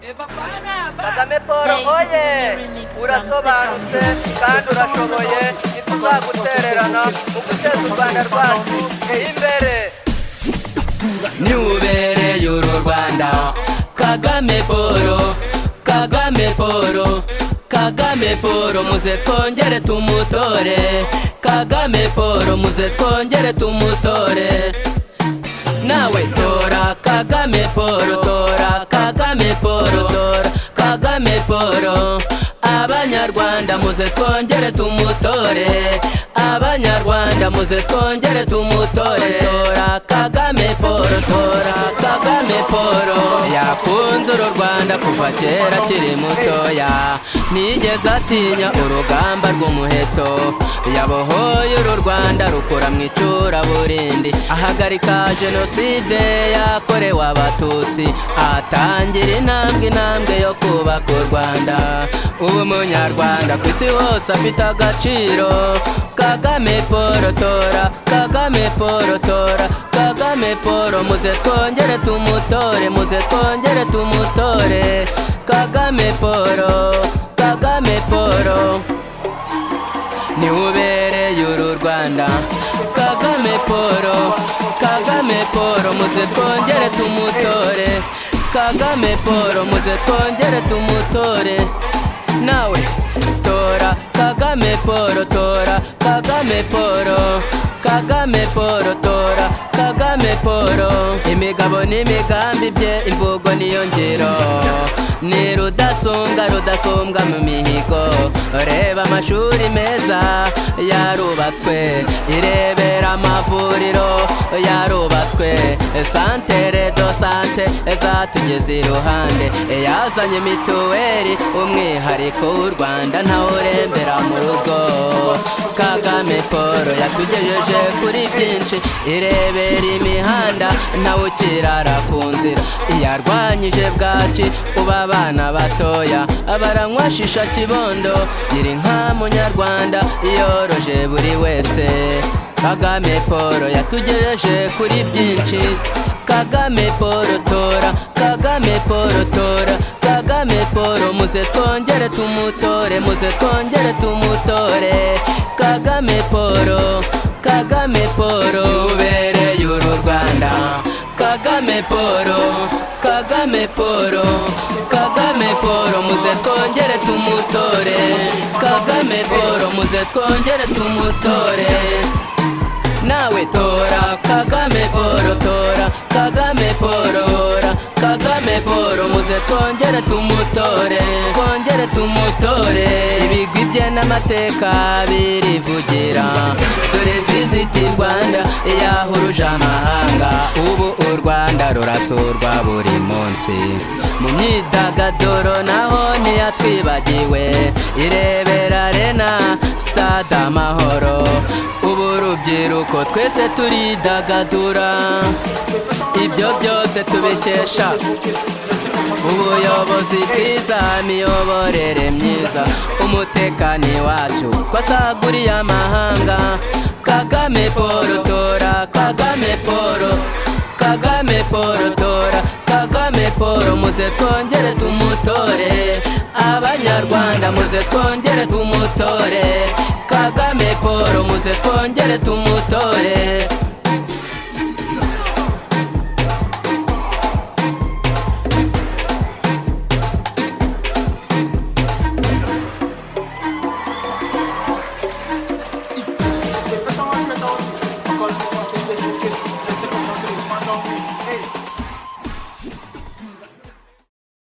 Kagame Paul oye urasobanutse kandi urashoboye ntituzagutererana mu guteza u Rwanda rwacu imbere. Ni ubereye uru Rwanda Kagame Paul, Kagame Paul, Kagame Paul muze twongere tumutore, Kagame Paul muze twongere tumutore. Nawe tora Kagame Paul, tora Kagame Paul, tora Kagame Paul. Abanyarwanda muze twongere tumutore, Abanyarwanda muze twongere tumutore. Tora Kagame Paul, tora Kagame Paul. Yakunze uru Rwanda kuva kera akiri mutoya, nigeze atinya urugamba rw'umuheto. Yabohoye uru Rwanda rukura mu icuraburindi, ahagarika jenoside yakorewe abatutsi, atangira intambwe yo kubaka u Rwanda. Ubu umunyarwanda ku isi hose afite agaciro. Kagame Paul tora, Kagame Paul tora, Kagame Paul muze twongere tumutore, muze twongere tumutore. Kagame Paul, Kagame Paul. Ni ubereye uru Rwanda Kagame Paul, Kagame Paul muze twongere tumutore, Kagame Paul muze twongere tumutore. Nawe tora Kagame Paul, tora Kagame Paul, Kagame Paul tora Kagame Paul. Imigabo n'imigambi bye imvugo niyo ngiro, ni rudasumbwa rudasumbwa mu mihigo. Reba amashuri meza yarubatswe, irebera amavuriro yarubatswe, santere do sante zatugeze iruhande. Yazanye mituweli umwihariko w'u Rwanda ntawurembera mu rugo. Kagame Paul yatugejeje kuri byinshi, irebera imihanda ntawukirara ku nzira. Yarwanyije bwaki ubu abana batoya baranywa shisha kibondo. Gira inka munyarwanda yoroje buri wese. Kagame Paul yatugejeje kuri byinshi. Kagame Paul tora, Kagame Paul tora, Kagame Paul muze twongere tumutore, muze twongere tumutore. Kagame Paul, Kagame Paul ubereye uru Rwanda. Kagame Paul, Kagame Paul, Kagame Paul muze twongere tumutore, Kagame Paul muze twongere tumutore. Nawe tora Kagame Paul, tora Kagame Paul, tora Kagame Paul muze twongere tumutore, twongere tumutore. Ibigwi bye n'amateka birivugira, dore Visit Rwanda yahuruje amahanga. Ubu u Rwanda rurasurwa buri munsi, mu myidagaduro naho ntiyatwibagiwe. Irebera Arena, Stade Amahoro. Ubu urubyiruko twese turidagadura, ibyo byose tubikesha ubuyobozi bwiza, imiyoborere myiza, umutekano wacu twasaguriye amahanga. Kagame Paul tora, Kagame Paul, Kagame Paul tora, Kagame Paul muze twongere tumutore. Abanyarwanda muze twongere tumutore, Kagame Paul muze twongere tumutore.